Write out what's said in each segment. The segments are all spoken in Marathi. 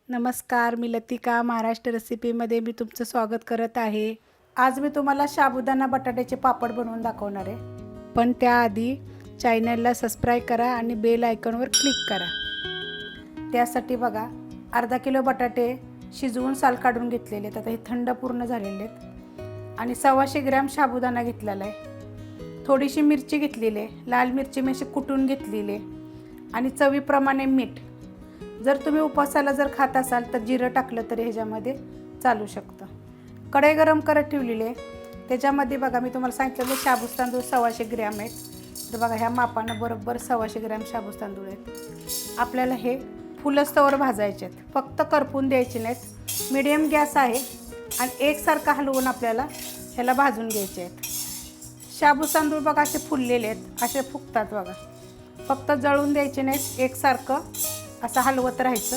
नमस्कार, मी लतिका महाराष्ट्र रेसिपीमध्ये मी तुमचं स्वागत करत आहे। आज मी तुम्हाला साबुदाणा बटाट्याचे पापड बनवून दाखवणार आहे। पण त्याआधी चॅनलला सबस्क्राइब करा आणि बेल आयकॉनवर क्लिक करा। त्यासाठी बघा अर्धा किलो बटाटे शिजवून साल काढून घेतलेले आहेत। आता हे थंड पूर्ण झालेले आहेत आणि 125 ग्रॅम साबुदाणा घेतलेला आहे। थोडीशी मिरची घेतलेली आहे, लाल मिरची मी अशी कुटून घेतलेली आहे आणि चवीप्रमाणे मीठ। जर तुम्ही उपवासाला जर खात असाल तर जिरं टाकलं तरी ह्याच्यामध्ये चालू शकतं। कढई गरम करत ठेवलेली आहे, त्याच्यामध्ये बघा मी तुम्हाला सांगितलेलं शाबूस तांदूळ 125 ग्रॅम आहेत। तर बघा ह्या मापानं बरोबर 125 ग्रॅम शाबूस तांदूळ आहेत। आपल्याला हे फुलस्तवर भाजायचे आहेत, फक्त करपून द्यायचे नाहीत। मीडियम गॅस आहे आणि एकसारखं हलवून आपल्याला ह्याला भाजून घ्यायचे आहेत। शाबूस तांदूळ बघा असे फुललेले आहेत, असे फुगतात बघा। फक्त जळून द्यायचे नाहीत, एकसारखं असं हलवत राहायचं,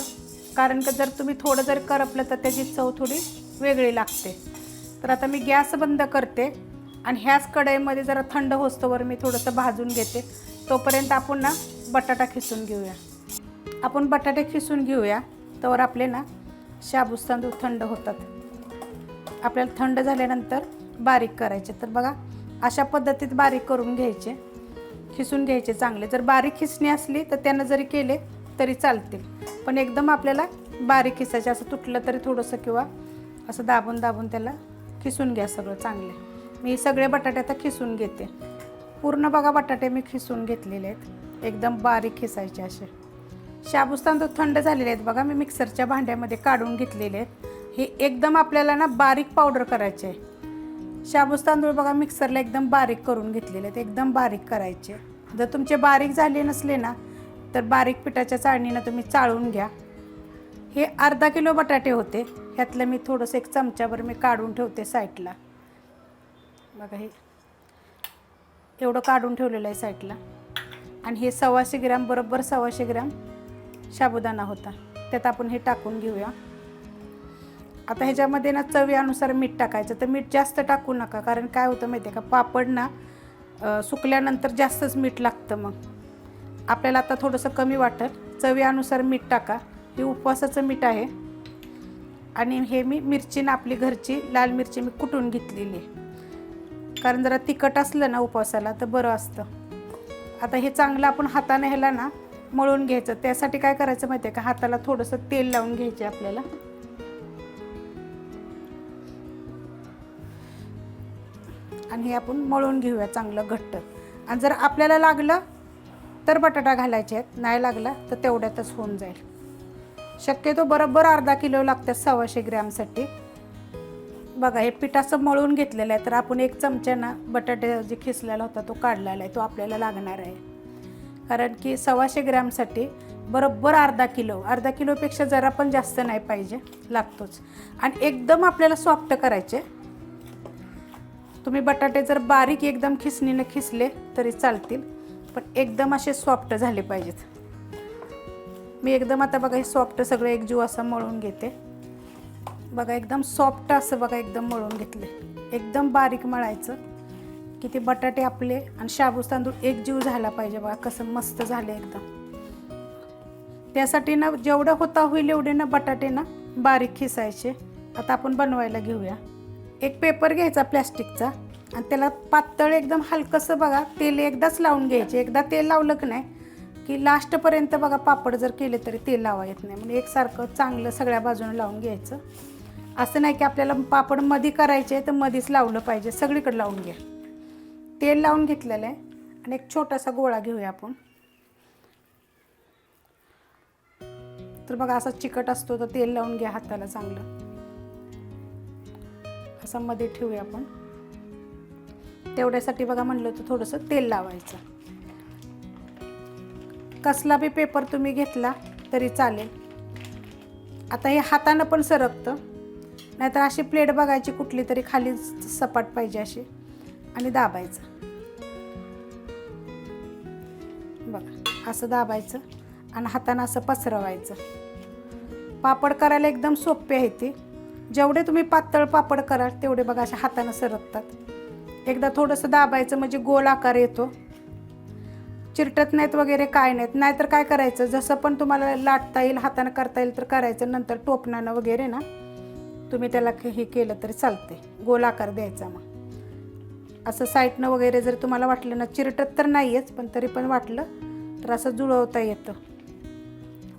कारण की जर तुम्ही थोडं जर करपलं तर त्याची चव थोडी वेगळी लागते। तर आता मी गॅस बंद करते आणि ह्याच कढईमध्ये जरा थंड होस्तवर मी थोडंसं भाजून घेते। तोपर्यंत आपण ना बटाटा खिसून घेऊया। आपण बटाटे खिसून घेऊया, तर आपले ना शाबूस तांदूळ थंड होतात। आपल्याला थंड झाल्यानंतर बारीक करायचे। तर बघा अशा पद्धतीत बारीक करून घ्यायचे, खिसून घ्यायचे चांगले। जर बारीक खिसणी असली तर त्यानं जरी केले तरी चालतील, पण एकदम आपल्याला बारीक खिसायचे। असं तुटलं तरी थोडंसं किंवा असं दाबून दाबून त्याला खिसून घ्या सगळं चांगले। मी सगळे बटाटे आता खिसून घेते। पूर्ण बघा बटाटे मी खिसून घेतलेले आहेत, एकदम बारीक खिसायचे असे। शाबूस तांदूळ थंड झालेले आहेत बघा, मी मिक्सरच्या भांड्यामध्ये काढून घेतलेले आहेत। हे एकदम आपल्याला ना बारीक पावडर करायचे आहे। शाबूस तांदूळ बघा मिक्सरला एकदम बारीक करून घेतलेले आहेत, एकदम बारीक करायचे। जर तुमचे बारीक झाले नसले ना तर बारीक पिठाच्या चाळणीनं तुम्ही चाळून घ्या। हे अर्धा किलो बटाटे होते, ह्यातलं मी थोडंसं 1 चमचाभर मी काढून ठेवते साईडला। बघा हे एवढं काढून ठेवलेलं आहे साईडला। आणि हे 125 ग्रॅम बरोबर 125 ग्रॅम साबुदाणा होता, त्यात आपण हे टाकून घेऊया। आता ह्याच्यामध्ये ना चवीनुसार मीठ टाकायचं। तर मीठ जास्त टाकू नका, कारण काय होतं माहिती आहे का, पापड ना सुकल्यानंतर जास्तच मीठ लागतं। मग आपल्याला आता थोडंसं कमी वाटेल, चवीनुसार मीठ टाका। हे उपवासाचं मीठ आहे आणि हे मी मिरची ना आपली घरची लाल मिरची मी कुटून घेतलेली आहे, कारण जरा तिखट असलं ना उपवासाला तर बरं असतं। आता हे चांगलं आपण हाताने ह्याला ना मळून घ्यायचं। त्यासाठी काय करायचं माहिती आहे का, हाताला थोडंसं तेल लावून घ्यायचे आपल्याला। आणि हे आपण मळून घेऊया चांगलं घट्ट। आणि जर आपल्याला लागलं तर बटाटा घालायचे आहेत, नाही लागला तर तेवढ्यातच होऊन जाईल। शक्यतो बरोबर अर्धा किलो लागतात 125 ग्रॅमसाठी। बघा हे पीठ असं मळून घेतलेलं आहे। तर आपण 1 चमच्यानं बटाटे जे खिसलेला होता तो काढलेला आहे, तो आपल्याला लागणार आहे। कारण की 125 ग्रॅमसाठी बरोबर अर्धा किलोपेक्षा जरा पण जास्त नाही पाहिजे, लागतोच। आणि एकदम आपल्याला सॉफ्ट करायचे। तुम्ही बटाटे जर बारीक एकदम खिसणीनं खिसले तरी चालतील, पण एकदम असे सॉफ्ट झाले पाहिजेत। मी एकदम आता बघा हे सॉफ्ट सगळं एकजीव असं मळून घेते। बघा एकदम सॉफ्ट असं बघा एकदम मळून घेतले। एकदम बारीक मळायचं की ते बटाटे आपले आणि शाबूस तांदूळ एकजीव झाला पाहिजे। बघा कसं मस्त झाले एकदम। त्यासाठी ना जेवढं होता होईल एवढे ना बटाटे ना बारीक खिसायचे। आता आपण बनवायला घेऊया। एक पेपर घ्यायचा प्लॅस्टिकचा आणि त्याला पातळ एकदम हलकंसं बघा तेल एकदाच लावून घ्यायचे। एकदा तेल लावलं की नाही की लास्टपर्यंत बघा पापड जर केले तरी तेल लावा येत नाही, म्हणजे एकसारखं चांगलं सगळ्या बाजूने लावून घ्यायचं। असं नाही की आपल्याला पापड मध्ये करायचे तर मध्येच लावलं पाहिजे, सगळीकडे लावून घ्या। तेल लावून घेतलेलं आहे आणि एक छोटासा गोळा घेऊया आपण। तर बघा असा चिकट असतो तर तेल लावून घ्या हाताला चांगलं, असं मध्ये ठेवूया आपण। तेवढ्यासाठी बघा म्हणलं तर थोडंसं तेल लावायचं। कसला बी पेपर तुम्ही घेतला तरी चालेल। आता हे हातानं पण सरकतं, नाहीतर अशी प्लेट बघायची कुठली तरी खाली सपाट पाहिजे अशी आणि दाबायचं। बघा असं दाबायचं आणि हातानं असं पसरवायचं। पापड करायला एकदम सोपे आहे ते। जेवढे तुम्ही पातळ पापड कराल तेवढे बघा अशा हातानं सरकतात। एकदा थोडंसं दाबायचं म्हणजे गोल आकार येतो, चिरटत नाहीत वगैरे काय नाहीत. नाहीतर काय करायचं, जसं पण तुम्हाला लाटता येईल, हाताने करता येईल तर करायचं. नंतर टोपणानं वगैरे ना तुम्ही त्याला हे केलं तरी चालते. गोल आकार द्यायचा. मग असं साईडनं वगैरे जर तुम्हाला वाटलं ना, चिरटत तर नाहीच पण तरी पण वाटलं तर असं जुळवता येतं.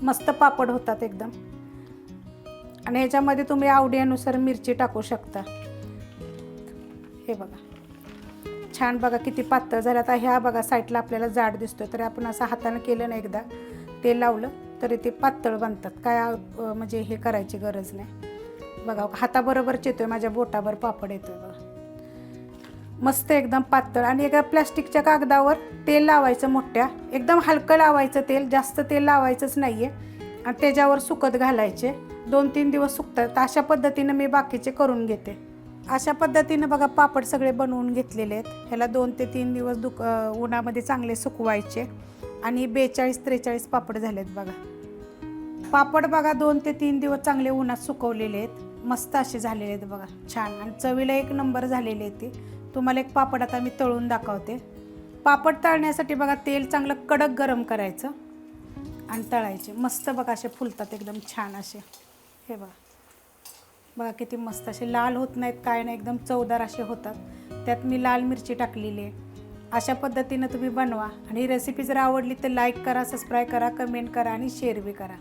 मस्त पापड होतात एकदम. आणि ह्याच्यामध्ये तुम्ही आवडीनुसार मिरची टाकू शकता. हे बघा छान, बघा किती पातळ झालं. आता ह्या बघा साईडला आपल्याला जाड दिसतोय, तरी आपण असं हाताने केलं ना एकदा, तेल लावलं तरी ते पातळ बनतात. काय म्हणजे हे करायची गरज नाही. बघा हाताबरोबरच येतोय, माझ्या बोटावर पापड येतोय बघा. मस्त एकदम पातळ. आणि एका प्लॅस्टिकच्या कागदावर तेल लावायचं मोठ्या, एकदम हलकं लावायचं तेल, जास्त तेल लावायचंच नाही आहे. आणि त्याच्यावर सुकत घालायचे. 2-3 दिवस सुकतात. अशा पद्धतीनं मी बाकीचे करून घेते. अशा पद्धतीनं बघा पापड सगळे बनवून घेतलेले आहेत. ह्याला 2 ते 3 दिवस उन्हामध्ये चांगले सुकवायचे. आणि 42-43 पापड झालेत बघा. पापड बघा 2 ते 3 दिवस चांगले उन्हात सुकवलेले आहेत. मस्त असे झालेले आहेत बघा, छान. आणि चवीला एक नंबर झालेले आहेत ते. तुम्हाला एक पापड आता मी तळून दाखवते. पापड तळण्यासाठी बघा तेल चांगलं कडक गरम करायचं आणि तळायचे. मस्त बघा असे फुलतात एकदम छान असे. हे बघा, बघा किती मस्त असे लाल होत नाहीत काय नाही, एकदम चवदार असे होतात. त्यात मी लाल मिरची टाकलेली आहे. अशा पद्धतीनं तुम्ही बनवा. आणि ही रेसिपी जर आवडली तर लाईक करा, सबस्क्राईब करा, कमेंट करा आणि शेअर बी करा.